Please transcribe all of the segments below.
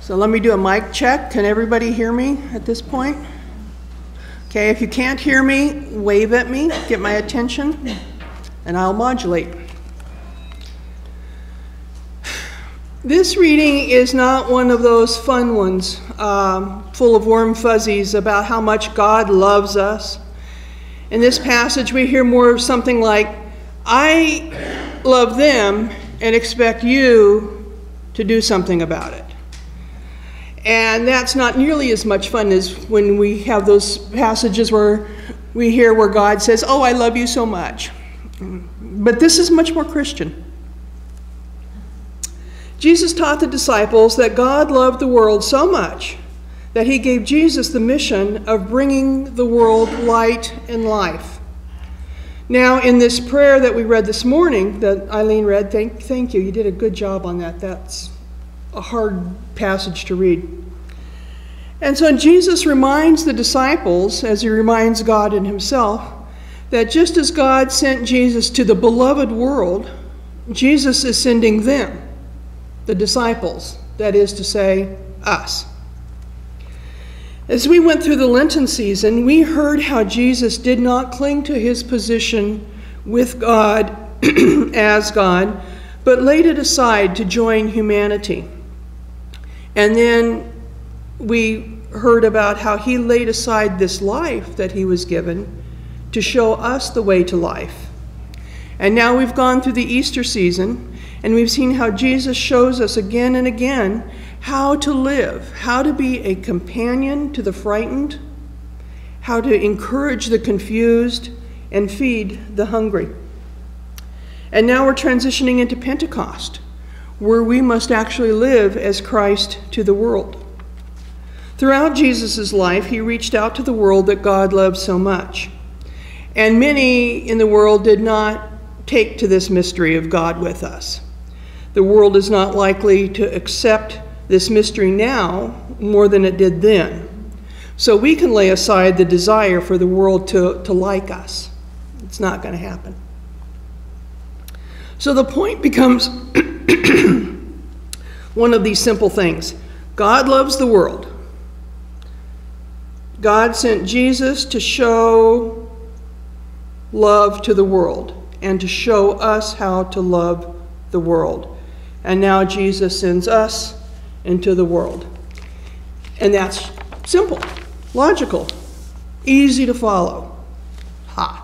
So let me do a mic check. Can everybody hear me at this point? Okay, if you can't hear me, wave at me, get my attention, and I'll modulate. This reading is not one of those fun ones, full of warm fuzzies about how much God loves us. In this passage, we hear more of something like, I love them and expect you to do something about it. And that's not nearly as much fun as when we have those passages where we hear where God says, oh, I love you so much. But this is much more Christian. Jesus taught the disciples that God loved the world so much that he gave Jesus the mission of bringing the world light and life. Now, in this prayer that we read this morning, that Eileen read, thank you, you did a good job on that. That's a hard passage to read. And so Jesus reminds the disciples, as he reminds God and himself, that just as God sent Jesus to the beloved world, Jesus is sending them, the disciples, that is to say, us. As we went through the Lenten season, we heard how Jesus did not cling to his position with God as God, but laid it aside to join humanity. And then we heard about how he laid aside this life that he was given to show us the way to life. And now we've gone through the Easter season, and we've seen how Jesus shows us again and again how to live, how to be a companion to the frightened, how to encourage the confused, and feed the hungry. And now we're transitioning into Pentecost, where we must actually live as Christ to the world. Throughout Jesus' life, he reached out to the world that God loved so much. And many in the world did not take to this mystery of God with us. The world is not likely to accept this mystery now more than it did then. So we can lay aside the desire for the world to like us. It's not going to happen. So the point becomes one of these simple things. God loves the world. God sent Jesus to show love to the world and to show us how to love the world. And now Jesus sends us into the world. And that's simple, logical, easy to follow. Ha!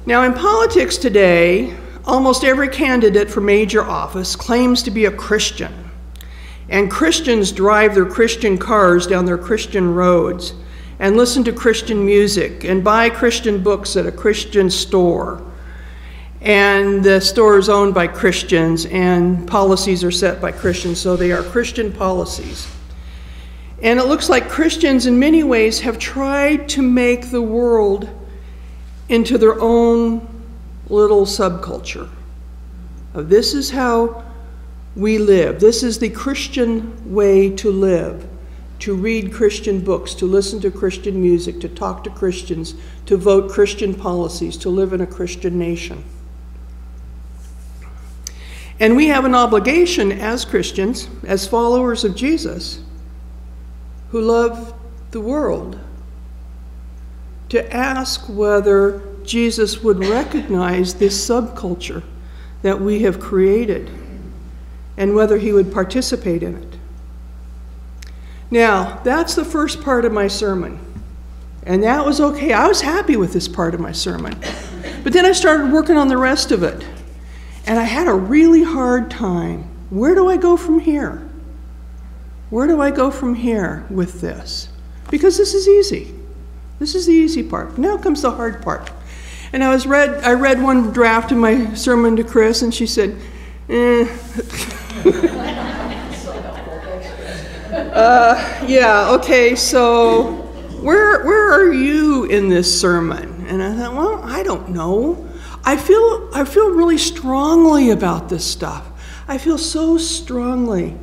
Now, in politics today, almost every candidate for major office claims to be a Christian. And Christians drive their Christian cars down their Christian roads and listen to Christian music and buy Christian books at a Christian store. And the store is owned by Christians and policies are set by Christians, so they are Christian policies. And it looks like Christians in many ways have tried to make the world into their own little subculture. This is how we live. This is the Christian way to live, to read Christian books, to listen to Christian music, to talk to Christians, to vote Christian policies, to live in a Christian nation. And we have an obligation as Christians, as followers of Jesus, who love the world, to ask whether Jesus would recognize this subculture that we have created and whether he would participate in it. Now, that's the first part of my sermon. And that was okay. I was happy with this part of my sermon. But then I started working on the rest of it. And I had a really hard time. Where do I go from here? Where do I go from here with this? Because this is easy. This is the easy part. Now comes the hard part. And I read one draft of my sermon to Chris, and she said, yeah, okay, so where are you in this sermon? And I thought, well, I don't know. I feel really strongly about this stuff. I feel so strongly.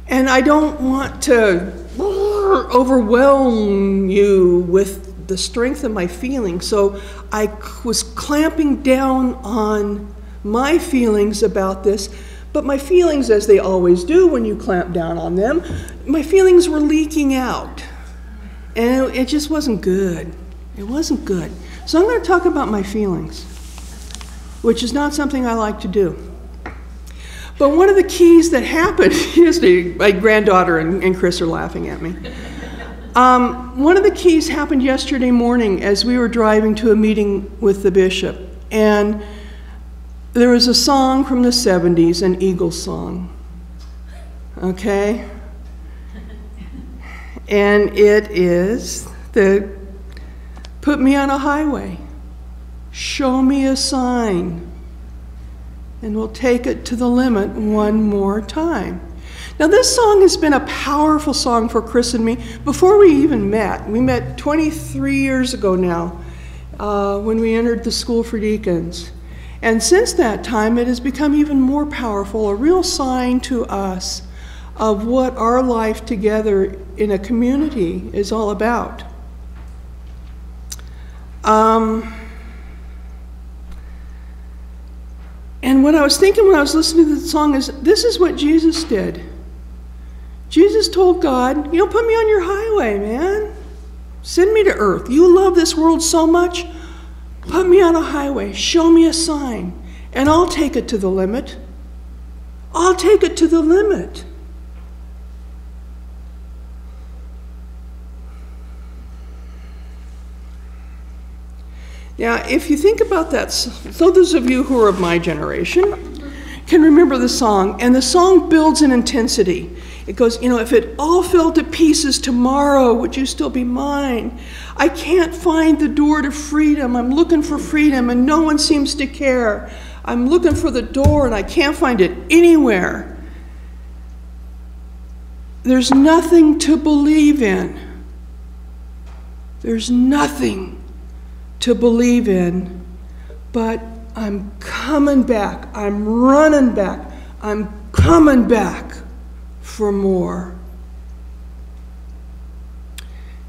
And I don't want to overwhelm you with the strength of my feelings. So I was clamping down on my feelings about this, But my feelings, as they always do when you clamp down on them, my feelings were leaking out. And it just wasn't good. It wasn't good. So I'm going to talk about my feelings, which is not something I like to do. But one of the keys that happened yesterday, my granddaughter and Chris are laughing at me. One of the keys happened yesterday morning as we were driving to a meeting with the bishop. And there was a song from the 70s, an Eagles song. Okay? And it is put me on a highway, show me a sign, and we'll take it to the limit one more time. Now this song has been a powerful song for Chris and me before we even met. We met 23 years ago now when we entered the school for deacons. And since that time it has become even more powerful, a real sign to us of what our life together in a community is all about. And what I was thinking when I was listening to the song is, this is what Jesus did. Jesus told God, you know, put me on your highway, man. Send me to earth. You love this world so much. Put me on a highway. Show me a sign. And I'll take it to the limit. I'll take it to the limit. Now, if you think about that, so those of you who are of my generation can remember the song, and the song builds in intensity. It goes, you know, if it all fell to pieces tomorrow, would you still be mine? I can't find the door to freedom. I'm looking for freedom, and no one seems to care. I'm looking for the door, and I can't find it anywhere. There's nothing to believe in. There's nothing to believe in, but I'm coming back. I'm running back. I'm coming back for more.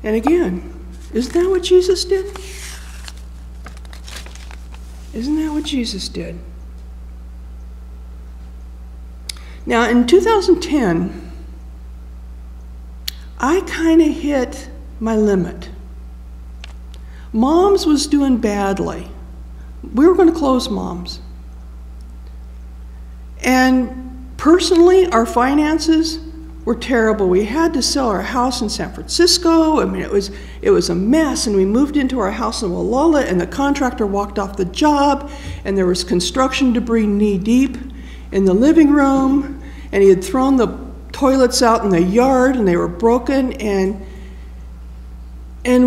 And again, isn't that what Jesus did? Isn't that what Jesus did? Now, in 2010, I kind of hit my limit. Mom's was doing badly. We were going to close Mom's. And personally, our finances were terrible. We had to sell our house in San Francisco. I mean, it was a mess, and we moved into our house in Wallala, and the contractor walked off the job, and there was construction debris knee-deep in the living room, and he had thrown the toilets out in the yard, and they were broken, and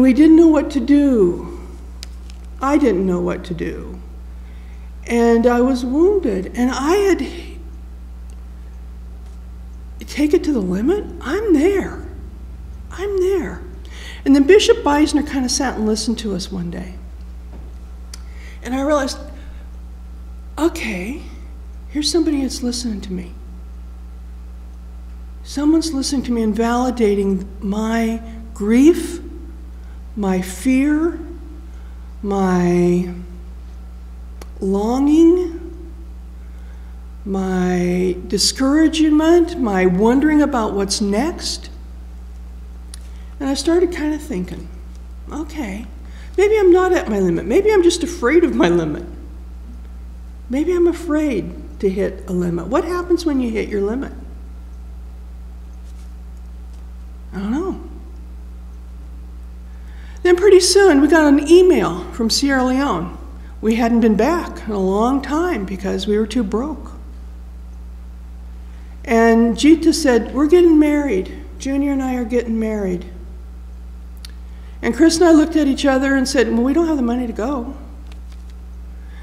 we didn't know what to do. I didn't know what to do. And I was wounded. And I had, take it to the limit? I'm there. I'm there. And then Bishop Beisner kind of sat and listened to us one day. And I realized, okay, here's somebody that's listening to me. Someone's listening to me and validating my grief, my fear, my longing, my discouragement, my wondering about what's next. And I started kind of thinking, okay, maybe I'm not at my limit. Maybe I'm just afraid of my limit. Maybe I'm afraid to hit a limit. What happens when you hit your limit? I don't know. Then pretty soon we got an email from Sierra Leone. We hadn't been back in a long time because we were too broke. And Jita said, we're getting married. Junior and I are getting married. And Chris and I looked at each other and said, well, we don't have the money to go.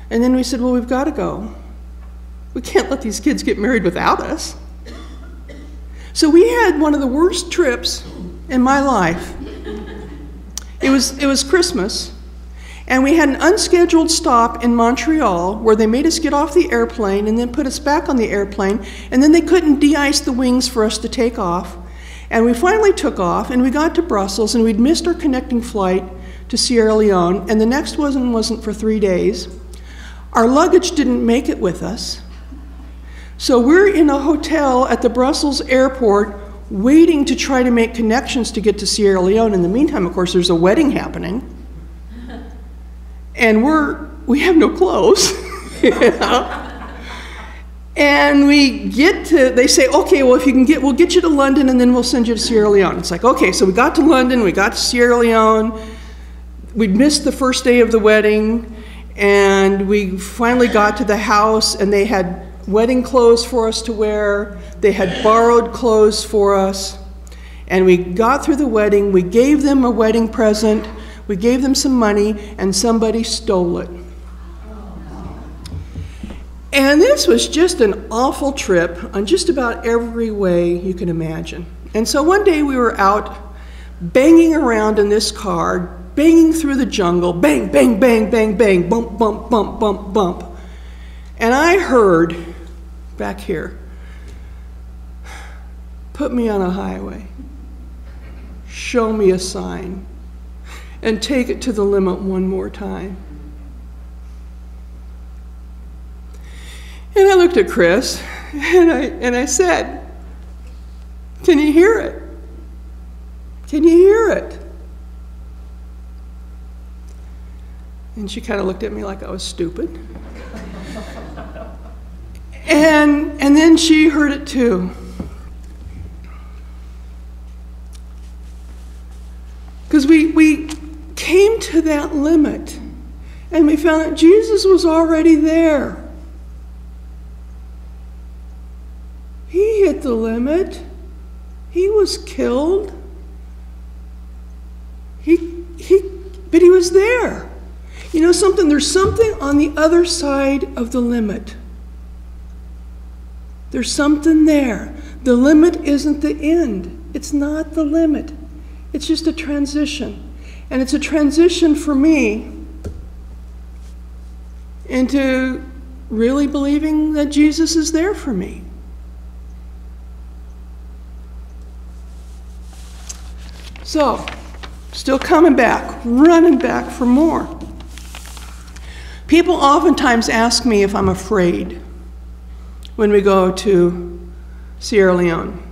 And then we said, well, we've got to go. We can't let these kids get married without us. So we had one of the worst trips in my life. It was Christmas, and we had an unscheduled stop in Montreal where they made us get off the airplane and then put us back on the airplane, and then they couldn't de-ice the wings for us to take off. And we finally took off, and we got to Brussels, and we'd missed our connecting flight to Sierra Leone, and the next one wasn't for 3 days. Our luggage didn't make it with us. So we're in a hotel at the Brussels airport waiting to try to make connections to get to Sierra Leone. In the meantime, of course, there's a wedding happening. And we have no clothes. You know? And they say, okay, well, if you can we'll get you to London and then we'll send you to Sierra Leone. It's like, okay, so we got to London, we got to Sierra Leone. We'd missed the first day of the wedding, and we finally got to the house, and they had wedding clothes for us to wear. They had borrowed clothes for us. And we got through the wedding. We gave them a wedding present. We gave them some money, and somebody stole it. And this was just an awful trip on just about every way you can imagine. And so one day we were out banging around in this car, banging through the jungle, bang, bang, bang, bang, bang, bump, bump, bump, bump, bump. And I heard back here, put me on a highway, show me a sign, and take it to the limit one more time. And I looked at Chris, and I said, can you hear it? Can you hear it? And she kind of looked at me like I was stupid. And then she heard it too. Because we came to that limit, and we found that Jesus was already there. He hit the limit. He was killed. But he was there. You know something? There's something on the other side of the limit. There's something there. The limit isn't the end. It's not the limit. It's just a transition. And it's a transition for me into really believing that Jesus is there for me. So, still coming back, running back for more. People oftentimes ask me if I'm afraid when we go to Sierra Leone.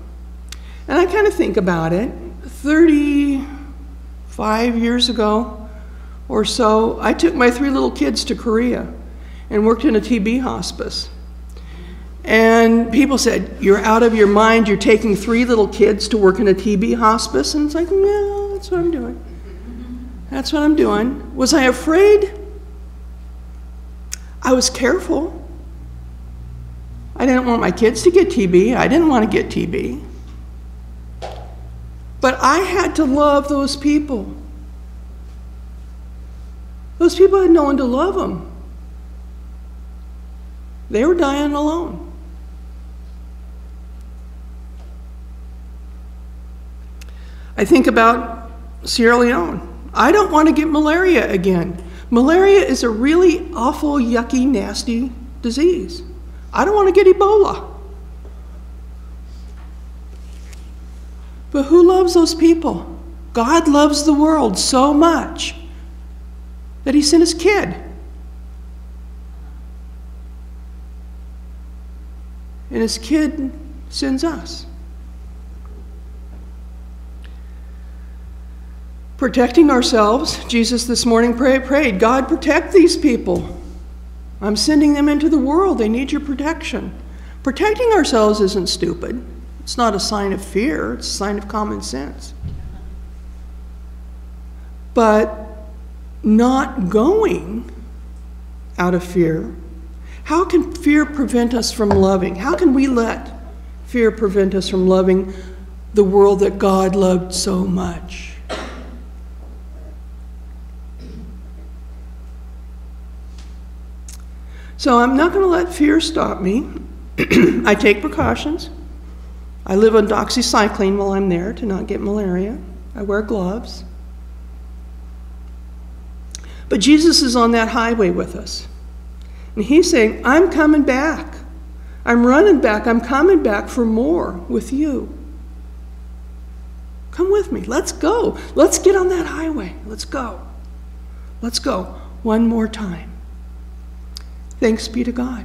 And I kind of think about it. 35 years ago or so, I took my 3 little kids to Korea and worked in a TB hospice. And people said, you're out of your mind, you're taking 3 little kids to work in a TB hospice? And it's like, no, that's what I'm doing. That's what I'm doing. Was I afraid? I was careful. I didn't want my kids to get TB. I didn't want to get TB. But I had to love those people. Those people had no one to love them. They were dying alone. I think about Sierra Leone. I don't want to get malaria again. Malaria is a really awful, yucky, nasty disease. I don't want to get Ebola. But who loves those people? God loves the world so much that he sent his kid. And his kid sends us. Protecting ourselves, Jesus this morning prayed, God, protect these people. I'm sending them into the world. They need your protection. Protecting ourselves isn't stupid. It's not a sign of fear. It's a sign of common sense. But not going out of fear, how can fear prevent us from loving? How can we let fear prevent us from loving the world that God loved so much? So I'm not going to let fear stop me. I take precautions. I live on doxycycline while I'm there to not get malaria. I wear gloves. But Jesus is on that highway with us. And he's saying, I'm coming back. I'm running back. I'm coming back for more with you. Come with me. Let's go. Let's get on that highway. Let's go. Let's go one more time. Thanks be to God.